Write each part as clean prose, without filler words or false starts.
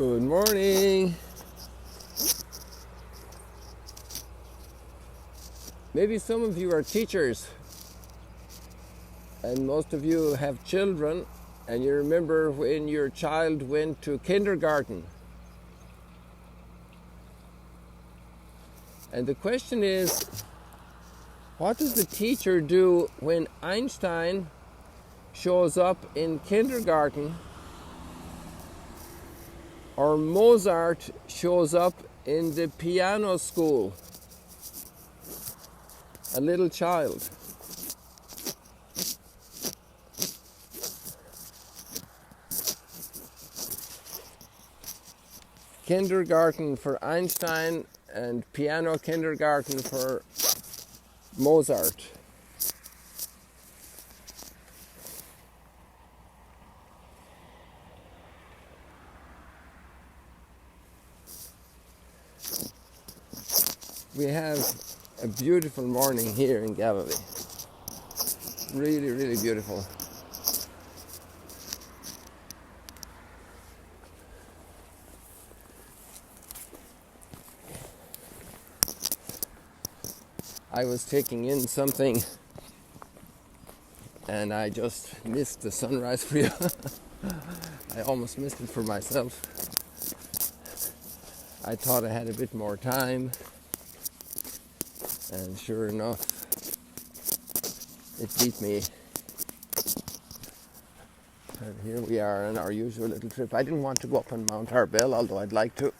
Good morning. Maybe some of you are teachers and most of you have children, and you remember when your child went to kindergarten. And the question is, what does the teacher do when Einstein shows up in kindergarten or Mozart shows up in the piano school? A little child. Kindergarten for Einstein and piano kindergarten for Mozart. We have a beautiful morning here in Galilee. Really, really beautiful. I was taking in something and I just missed the sunrise for you. I almost missed it for myself. I thought I had a bit more time, and sure enough, it beat me. And here we are on our usual little trip. I didn't want to go up on Mount Arbel, although I'd like to,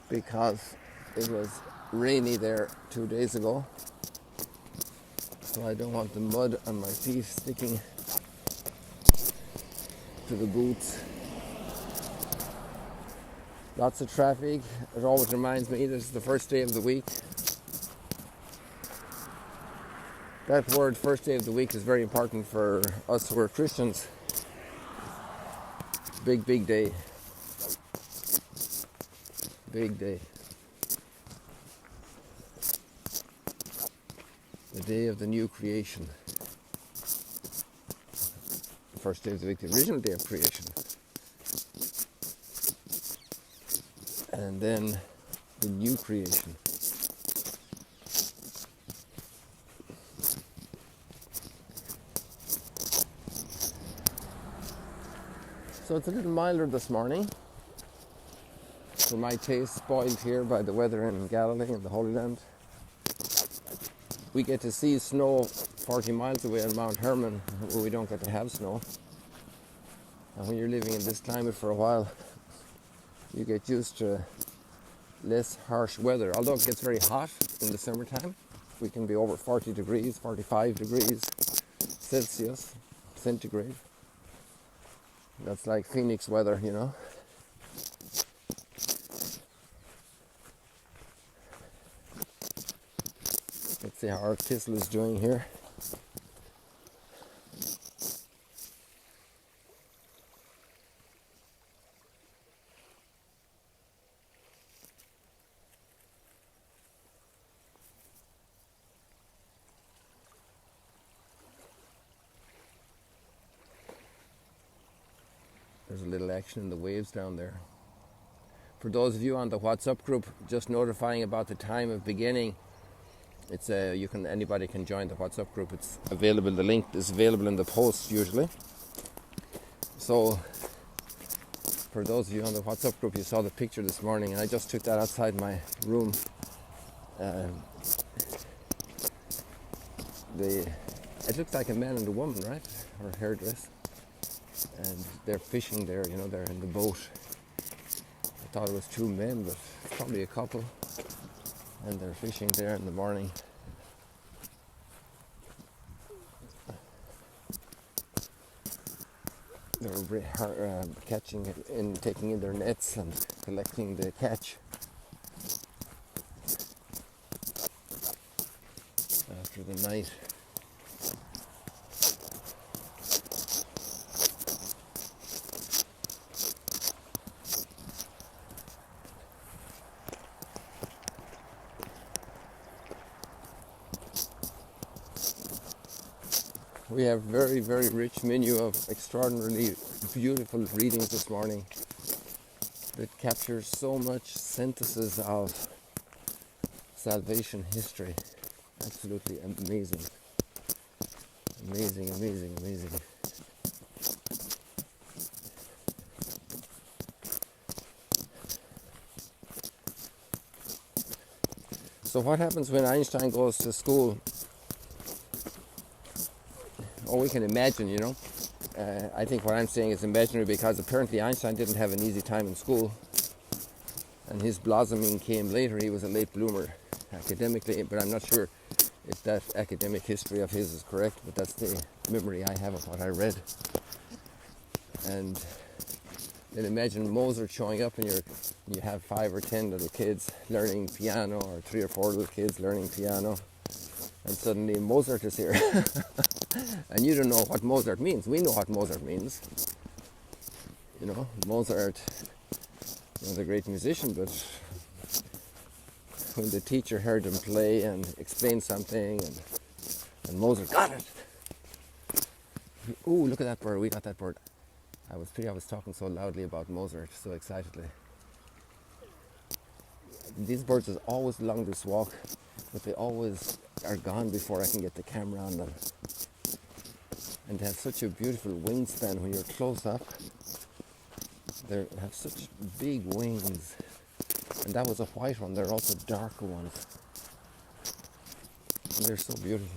because it was rainy there 2 days ago. So I don't want the mud on my feet sticking to the boots. Lots of traffic. It always reminds me this is the first day of the week. That word, first day of the week, is very important for us who are Christians. Big, big day. Big day. The day of the new creation. The first day of the week, the original day of creation. And then the new creation. So it's a little milder this morning. For my taste, spoiled here by the weather in Galilee and the Holy Land. We get to see snow 40 miles away on Mount Hermon, where we don't get to have snow. And when you're living in this climate for a while, you get used to less harsh weather. Although it gets very hot in the summertime, we can be over 40 degrees, 45 degrees Celsius, centigrade. That's like Phoenix weather, you know. Let's see how our thistle is doing here. There's a little action in the waves down there. For those of you on the WhatsApp group, just notifying about the time of beginning. It's anybody can join the WhatsApp group. It's available. The link is available in the post usually. So, for those of you on the WhatsApp group, you saw the picture this morning, and I just took that outside my room. It looks like a man and a woman, right? Or hairdress. And they're fishing there, you know, they're in the boat. I thought it was two men, but it's probably a couple. And they're fishing there in the morning. They're catching and taking in their nets and collecting the catch. After the night. We have very, very rich menu of extraordinarily beautiful readings this morning. that captures so much synthesis of salvation history. Absolutely amazing. Amazing, amazing, amazing. So what happens when Einstein goes to school? Oh, we can imagine, you know. I think what I'm saying is imaginary because apparently Einstein didn't have an easy time in school, and his blossoming came later. He was a late bloomer academically, but I'm not sure if that academic history of his is correct, but that's the memory I have of what I read. And then imagine Mozart showing up and you have 5 or 10 little kids learning piano, or 3 or 4 little kids learning piano, and suddenly Mozart is here. And you don't know what Mozart means. We know what Mozart means. You know, Mozart was a great musician, but when the teacher heard him play and explain something, and Mozart got it. Ooh, look at that bird. We got that bird. I was talking so loudly about Mozart, so excitedly. These birds are always along this walk, but they always are gone before I can get the camera on them. And they have such a beautiful wingspan when you're close up. They have such big wings. And that was a white one. There are also darker ones. And they're so beautiful.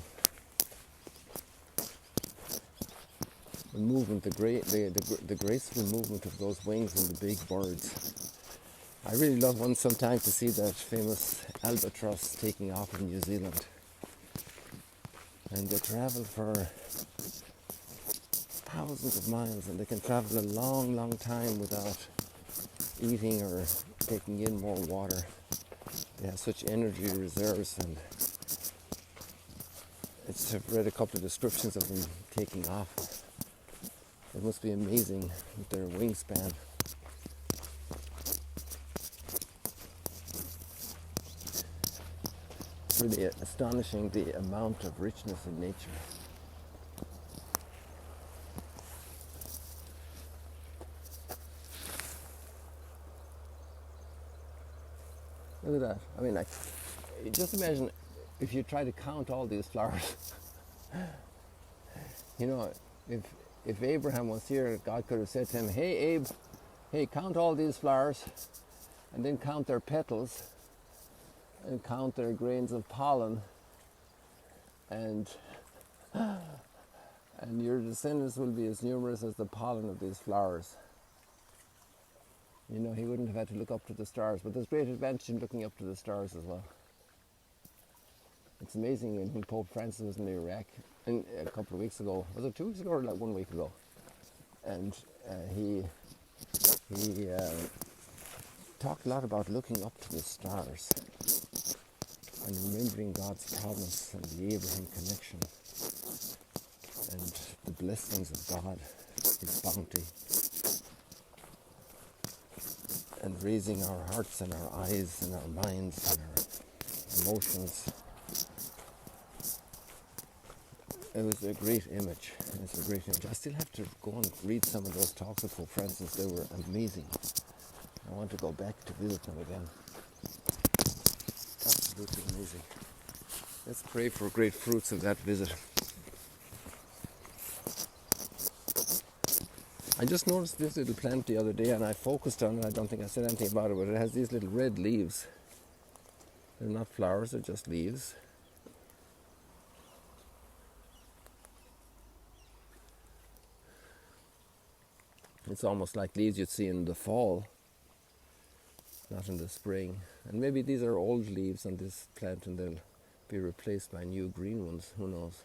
The movement, the graceful movement of those wings and the big birds. I really love one sometimes to see that famous albatross taking off in New Zealand. And they travel for thousands of miles, and they can travel a long, long time without eating or taking in more water. They have such energy reserves, and I've read a couple of descriptions of them taking off. It must be amazing with their wingspan. It's really astonishing the amount of richness in nature. Look at that. I mean, just imagine if you try to count all these flowers. You know, if Abraham was here, God could have said to him, "Hey, Abe, hey, count all these flowers, and then count their petals, and count their grains of pollen, and your descendants will be as numerous as the pollen of these flowers." You know, he wouldn't have had to look up to the stars, but there's great advantage in looking up to the stars as well. It's amazing when Pope Francis was in Iraq a couple of weeks ago. Was it 2 weeks ago or like 1 week ago? And he talked a lot about looking up to the stars and remembering God's promise and the Abraham connection and the blessings of God, His bounty, and raising our hearts and our eyes and our minds and our emotions. It was a great image. It's a great image. I still have to go and read some of those talks of Pope Francis. They were amazing. I want to go back to visit them again. Absolutely amazing. Let's pray for great fruits of that visit. I just noticed this little plant the other day, and I focused on it. I don't think I said anything about it, but it has these little red leaves. They're not flowers, they're just leaves. It's almost like leaves you'd see in the fall, not in the spring. And maybe these are old leaves on this plant and they'll be replaced by new green ones, who knows.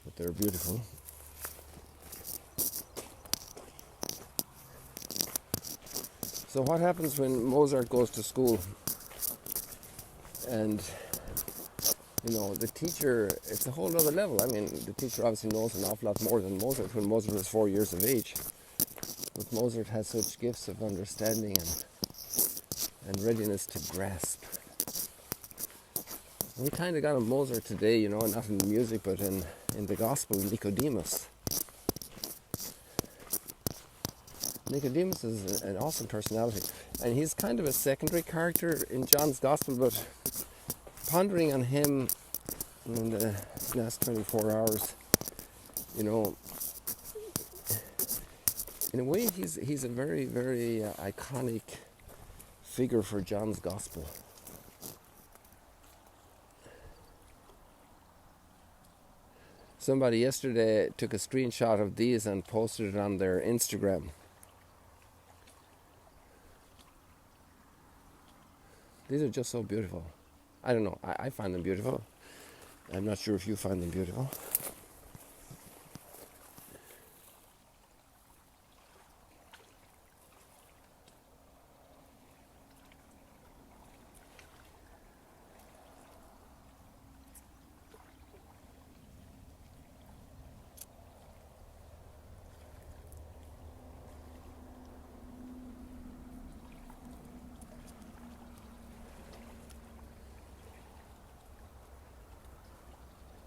But they're beautiful. So what happens when Mozart goes to school? And you know, the teacher, it's a whole other level. I mean, the teacher obviously knows an awful lot more than Mozart when Mozart was 4 years of age. But Mozart has such gifts of understanding and readiness to grasp. We kind of got a Mozart today, you know, not in the music, but in the gospel, Nicodemus. Nicodemus is an awesome personality, and he's kind of a secondary character in John's gospel, but pondering on him in the last 24 hours, you know, in a way he's a very, very iconic figure for John's gospel. Somebody yesterday took a screenshot of these and posted it on their Instagram. These are just so beautiful. I don't know, I find them beautiful. I'm not sure if you find them beautiful.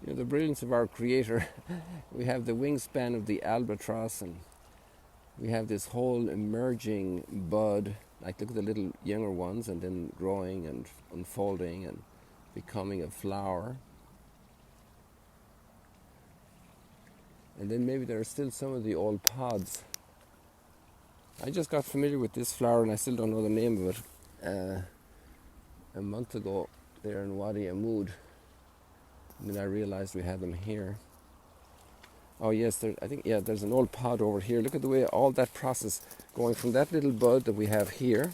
You know, the brilliance of our Creator. We have the wingspan of the albatross, and we have this whole emerging bud. Like, look at the little younger ones, and then growing and unfolding and becoming a flower. And then maybe there are still some of the old pods. I just got familiar with this flower, and I still don't know the name of it, a month ago there in Wadi Amud. And then I realized we had them here. Oh yes, there's an old pod over here. Look at the way all that process going from that little bud that we have here,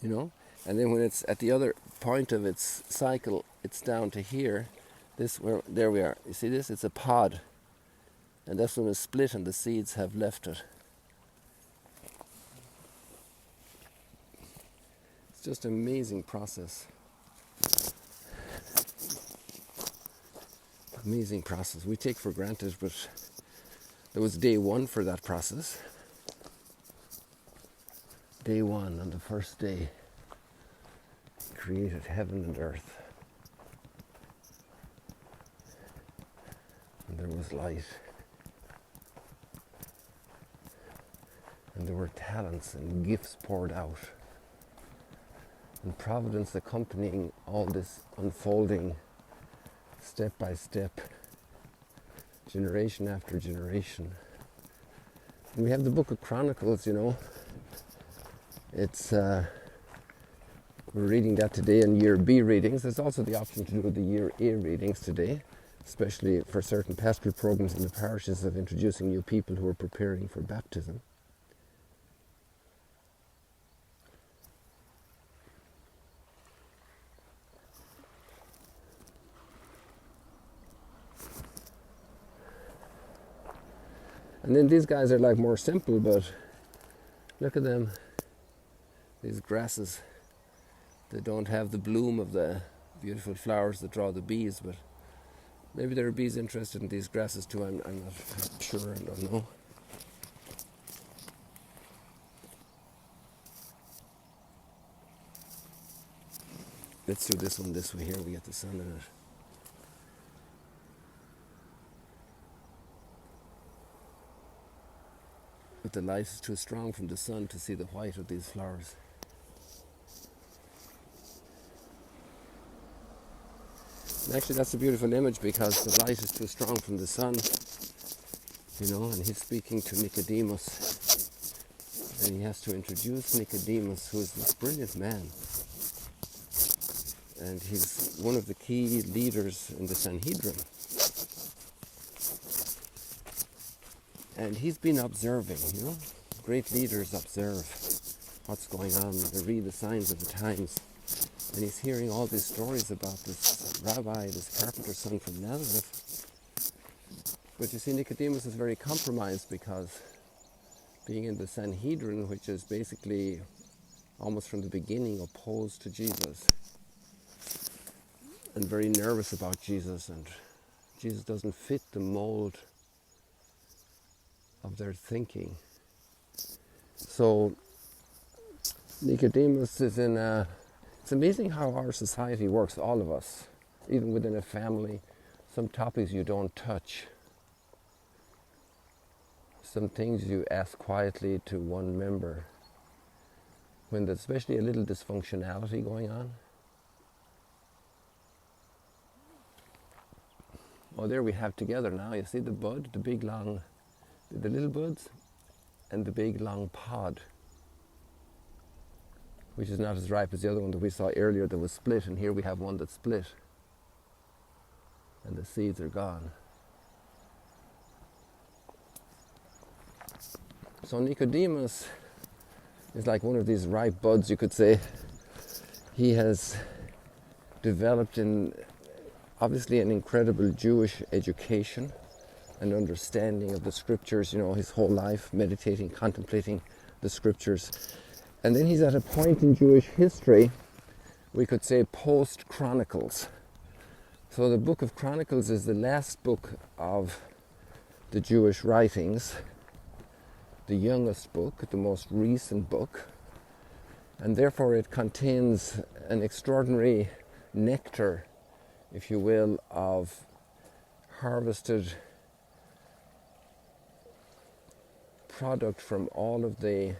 you know, and then when it's at the other point of its cycle, it's down to here. There we are. You see this? It's a pod, and that's when it's split and the seeds have left it. It's just an amazing process. Amazing process. We take for granted, but there was day one for that process. Day one, on the first day, created heaven and earth. And there was light. And there were talents and gifts poured out. And providence accompanying all this unfolding step by step, generation after generation. And we have the Book of Chronicles, you know. It's we're reading that today in Year B readings. There's also the option to do the Year A readings today, especially for certain pastoral programs in the parishes of introducing new people who are preparing for baptism. And then these guys are like more simple, but look at them. These grasses, they don't have the bloom of the beautiful flowers that draw the bees, but maybe there are bees interested in these grasses too. I'm not sure, I don't know. Let's do this one this way here, we get the sun in it. But the light is too strong from the sun to see the white of these flowers. And actually that's a beautiful image because the light is too strong from the sun, you know, and he's speaking to Nicodemus. And he has to introduce Nicodemus, who is this brilliant man. And he's one of the key leaders in the Sanhedrin. And he's been observing, you know. Great leaders observe what's going on. They read the signs of the times. And he's hearing all these stories about this rabbi, this carpenter's son from Nazareth. But you see, Nicodemus is very compromised because being in the Sanhedrin, which is basically almost from the beginning opposed to Jesus, and very nervous about Jesus, and Jesus doesn't fit the mold of their thinking. So Nicodemus is in a It's amazing how our society works, all of us, even within a family. Some topics you don't touch. Some things you ask quietly to one member. When there's especially a little dysfunctionality going on. Oh, there we have together now. You see the bud, the big long, the little buds, and the big long pod, which is not as ripe as the other one that we saw earlier that was split, and here we have one that's split, and the seeds are gone. So Nicodemus is like one of these ripe buds, you could say. He has developed in obviously an incredible Jewish education and understanding of the scriptures, his whole life, meditating, contemplating the scriptures. And then he's at a point in Jewish history, we could say post-Chronicles. So the book of Chronicles is the last book of the Jewish writings, the youngest book, the most recent book, and therefore it contains an extraordinary nectar, if you will, of harvested product from all of the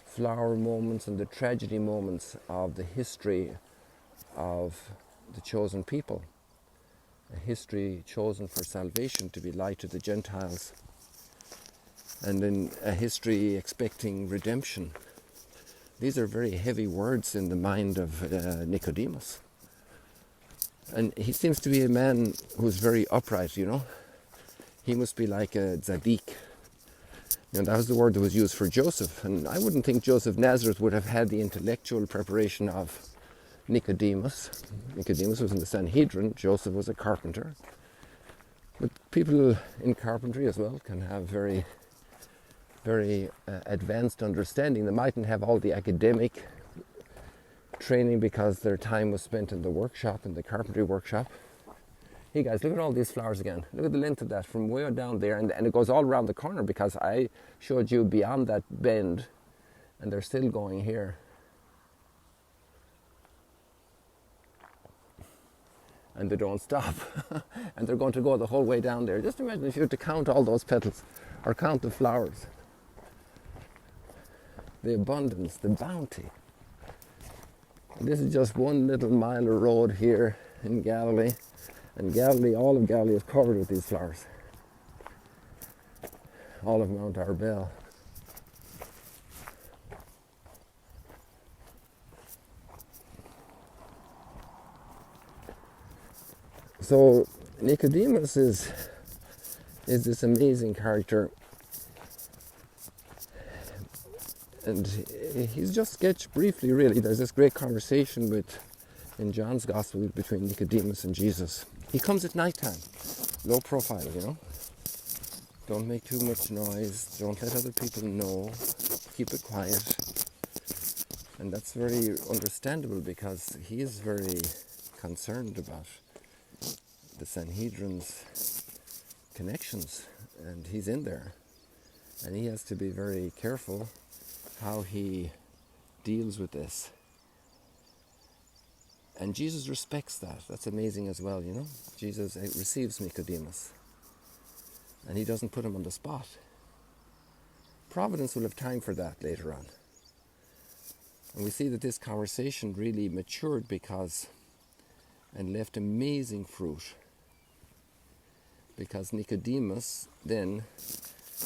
flower moments and the tragedy moments of the history of the chosen people. A history chosen for salvation, to be light to the Gentiles, and then a history expecting redemption. These are very heavy words in the mind of Nicodemus. And he seems to be a man who's very upright, He must be like a tzaddik. That was the word that was used for Joseph. And I wouldn't think Joseph Nazareth would have had the intellectual preparation of Nicodemus. Nicodemus was in the Sanhedrin. Joseph was a carpenter. But people in carpentry as well can have very advanced understanding. They mightn't have all the academic training because their time was spent in the workshop, in the carpentry workshop. Hey guys, look at all these flowers again. Look at the length of that from way down there, and it goes all around the corner because I showed you beyond that bend, and they're still going here. And they don't stop. And they're going to go the whole way down there. Just imagine if you were to count all those petals or count the flowers. The abundance, the bounty. And this is just one little mile of road here in Galilee. And Galilee, all of Galilee is covered with these flowers. All of Mount Arbel. So Nicodemus is this amazing character. And he's just sketched briefly, really. There's this great conversation in John's Gospel between Nicodemus and Jesus. He comes at night time, low profile, Don't make too much noise. Don't let other people know. Keep it quiet. And that's very understandable because he is very concerned about the Sanhedrin's connections. And he's in there. And he has to be very careful how he deals with this. And Jesus respects that. That's amazing as well, Jesus receives Nicodemus. And he doesn't put him on the spot. Providence will have time for that later on. And we see that this conversation really matured and left amazing fruit. Because Nicodemus then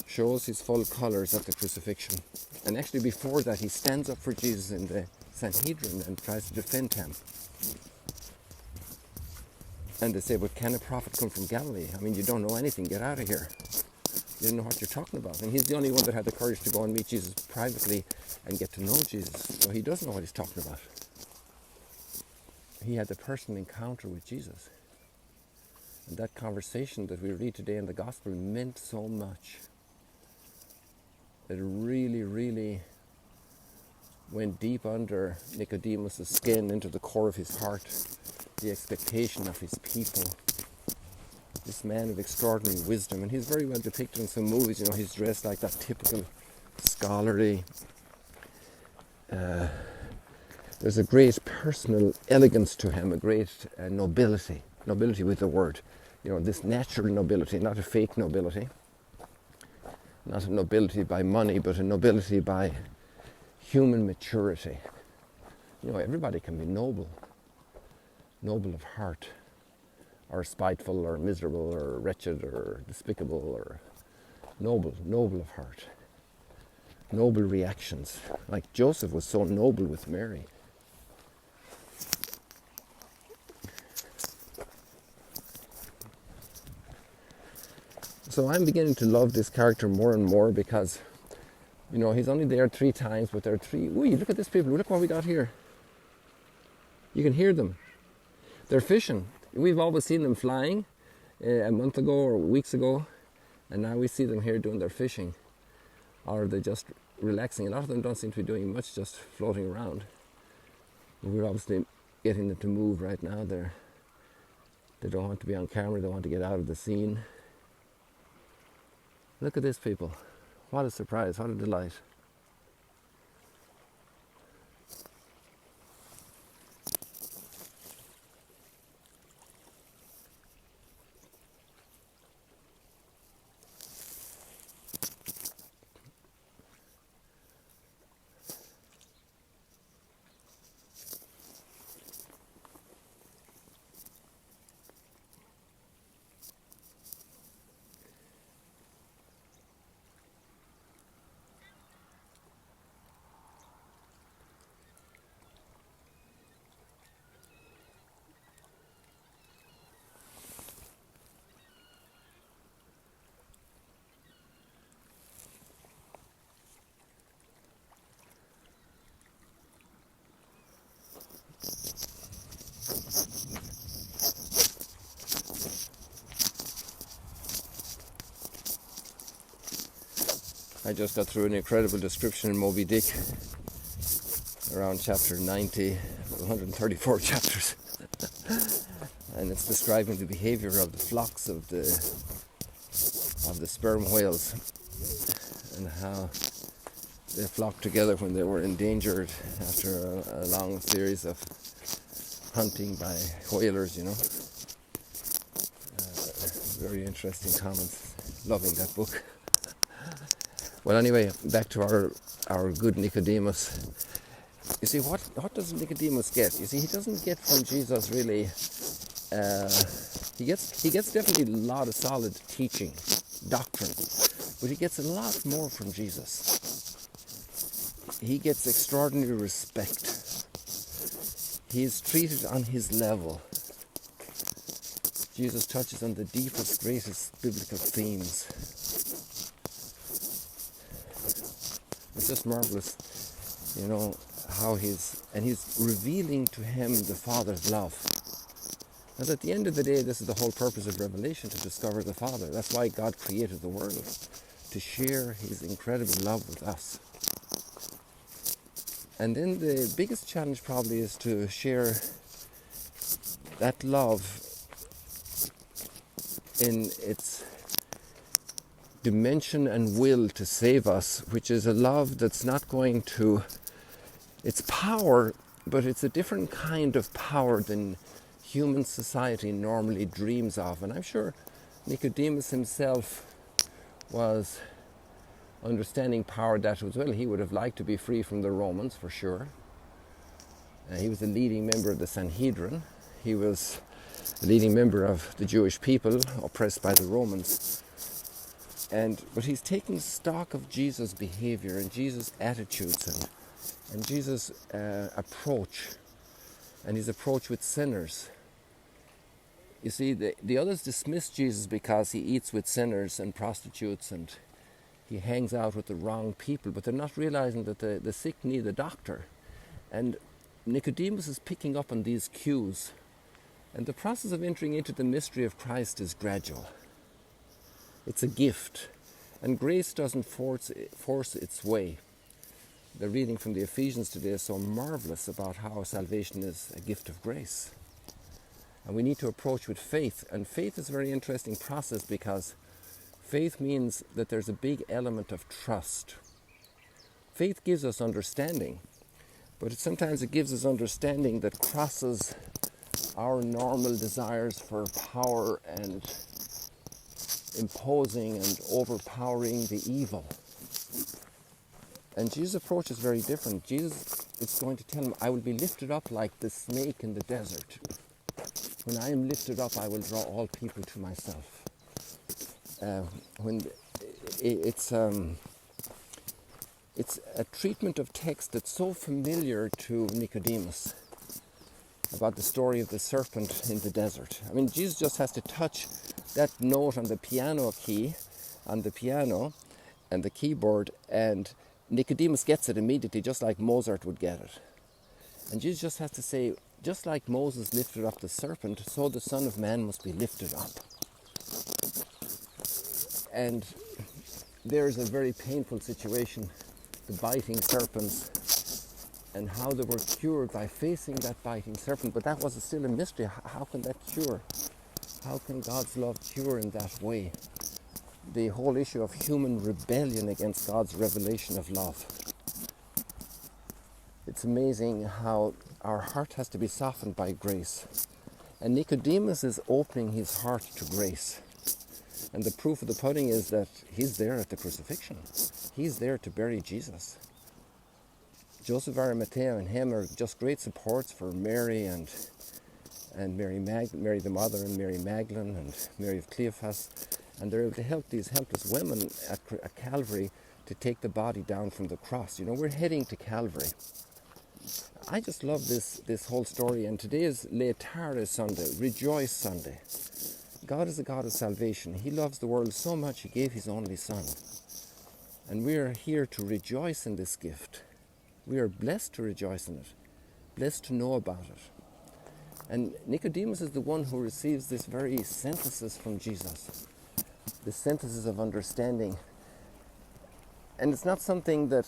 shows his full colours at the crucifixion. And actually before that he stands up for Jesus in the Sanhedrin and tries to defend him. And they say, but can a prophet come from Galilee? I mean, you don't know anything, get out of here. You don't know what you're talking about. And he's the only one that had the courage to go and meet Jesus privately and get to know Jesus. So he does know what he's talking about. He had the personal encounter with Jesus. And that conversation that we read today in the Gospel meant so much. It really, really went deep under Nicodemus' skin, into the core of his heart, the expectation of his people. This man of extraordinary wisdom, and he's very well depicted in some movies. He's dressed like that typical scholarly There's a great personal elegance to him, a great nobility with the word. You know, this natural nobility, not a fake nobility. Not a nobility by money, but a nobility by human maturity. You know, everybody can be noble of heart, or spiteful, or miserable, or wretched, or despicable, or noble of heart. Noble reactions. Like Joseph was so noble with Mary. So I'm beginning to love this character more and more because, you know, he's only there 3 times, but there are 3. Ooh, look at this, people. Look what we got here. You can hear them. They're fishing. We've always seen them flying a month ago or weeks ago, and now we see them here doing their fishing. Or they're just relaxing. A lot of them don't seem to be doing much, just floating around. But we're obviously getting them to move right now. They don't want to be on camera. They want to get out of the scene. Look at this, people. What a surprise. What a delight. I just got through an incredible description in Moby Dick, around chapter 90, 134 chapters. And it's describing the behavior of the flocks of the sperm whales and how they flocked together when they were endangered after a long series of hunting by whalers, you know. Very interesting comments. Loving that book. Well, anyway, back to our good Nicodemus. You see, what does Nicodemus get? You see, he doesn't get from Jesus really. He gets definitely a lot of solid teaching, doctrine, but he gets a lot more from Jesus. He gets extraordinary respect. He is treated on his level. Jesus touches on the deepest, greatest biblical themes. It's just marvelous, you know, how he's revealing to him the Father's love. And at the end of the day, this is the whole purpose of Revelation, to discover the Father. That's why God created the world, to share his incredible love with us. And then the biggest challenge probably is to share that love in its dimension and will to save us, which is a love that's not going to, it's power, but it's a different kind of power than human society normally dreams of. And I'm sure Nicodemus himself was understanding power that as well. He would have liked to be free from the Romans, for sure. He was a leading member of the Sanhedrin. He was a leading member of the Jewish people oppressed by the Romans. But he's taking stock of Jesus' behavior and Jesus' attitudes and Jesus' approach, and his approach with sinners. You see, the others dismiss Jesus because he eats with sinners and prostitutes and he hangs out with the wrong people, but they're not realizing that the sick need a doctor. And Nicodemus is picking up on these cues. And the process of entering into the mystery of Christ is gradual. It's a gift, and grace doesn't force its way. The reading from the Ephesians today is so marvelous about how salvation is a gift of grace. And we need to approach with faith, and faith is a very interesting process because faith means that there's a big element of trust. Faith gives us understanding, But sometimes it gives us understanding that crosses our normal desires for power and imposing and overpowering the evil. And Jesus' approach is very different. Jesus is going to tell him, I will be lifted up like the snake in the desert. When I am lifted up, I will draw all people to myself. It's a treatment of text that's so familiar to Nicodemus about the story of the serpent in the desert. I mean, Jesus just has to touch that note on the piano key, on the piano and the keyboard, and Nicodemus gets it immediately, just like Mozart would get it. And Jesus just has to say, just like Moses lifted up the serpent, so the Son of Man must be lifted up. And there's a very painful situation, the biting serpents, and how they were cured by facing that biting serpent. But that was still a mystery. How can that cure? How can God's love cure in that way? The whole issue of human rebellion against God's revelation of love. It's amazing how our heart has to be softened by grace. And Nicodemus is opening his heart to grace. And the proof of the pudding is that he's there at the crucifixion. He's there to bury Jesus. Joseph Arimathea and him are just great supports for Mary and Mary the mother, and Mary Magdalene and Mary of Cleophas. And they're able to help these helpless women at Calvary to take the body down from the cross. You know, we're heading to Calvary. I just love this whole story. And today is Laetare Sunday, Rejoice Sunday. God is a God of salvation. He loves the world so much He gave His only Son. And we are here to rejoice in this gift. We are blessed to rejoice in it, blessed to know about it. And Nicodemus is the one who receives this very synthesis from Jesus, the synthesis of understanding. And it's not something that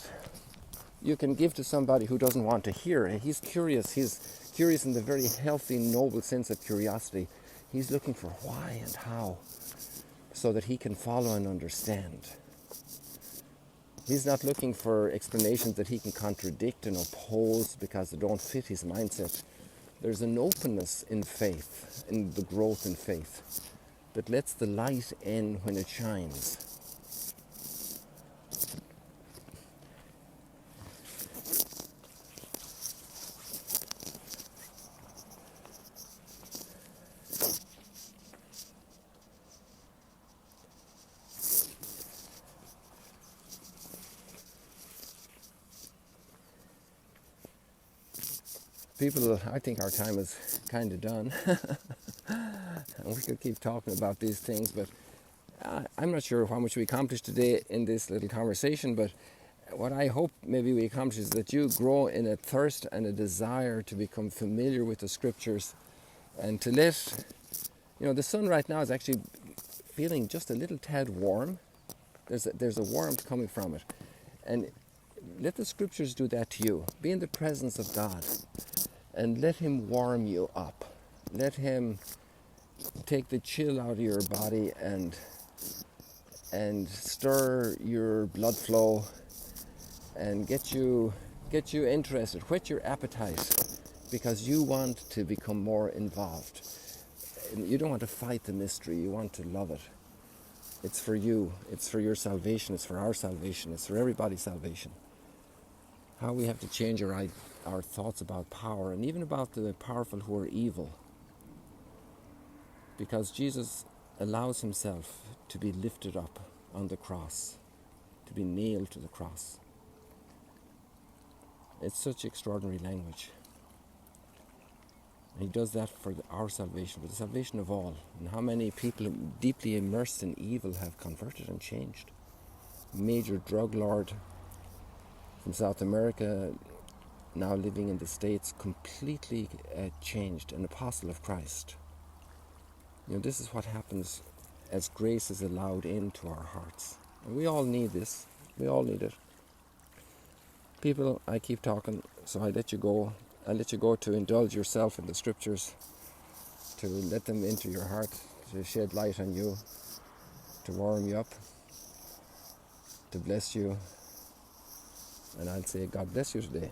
you can give to somebody who doesn't want to hear. He's curious in the very healthy, noble sense of curiosity. He's looking for why and how, so that he can follow and understand. He's not looking for explanations that he can contradict and oppose because they don't fit his mindset. There's an openness in faith, in the growth in faith, that lets the light in when it shines. People, I think our time is kind of done. And we could keep talking about these things, but I'm not sure how much we accomplished today in this little conversation, but what I hope maybe we accomplish is that you grow in a thirst and a desire to become familiar with the Scriptures, and to let, the sun right now is actually feeling just a little tad warm. There's a warmth coming from it. And let the Scriptures do that to you. Be in the presence of God. And let Him warm you up. Let Him take the chill out of your body and stir your blood flow and get you interested, whet your appetite, because you want to become more involved. You don't want to fight the mystery, you want to love it. It's for you, it's for your salvation, it's for our salvation, it's for everybody's salvation. How we have to change our thoughts about power, and even about the powerful who are evil. Because Jesus allows Himself to be lifted up on the cross, to be nailed to the cross. It's such extraordinary language. And He does that for our salvation, for the salvation of all. And how many people deeply immersed in evil have converted and changed. Major drug lord from South America, now living in the States, completely changed, an apostle of Christ. This is what happens as grace is allowed into our hearts. And we all need this. We all need it. People, I keep talking, so I let you go. I let you go to indulge yourself in the Scriptures, to let them into your heart, to shed light on you, to warm you up, to bless you. And I'll say, God bless you today.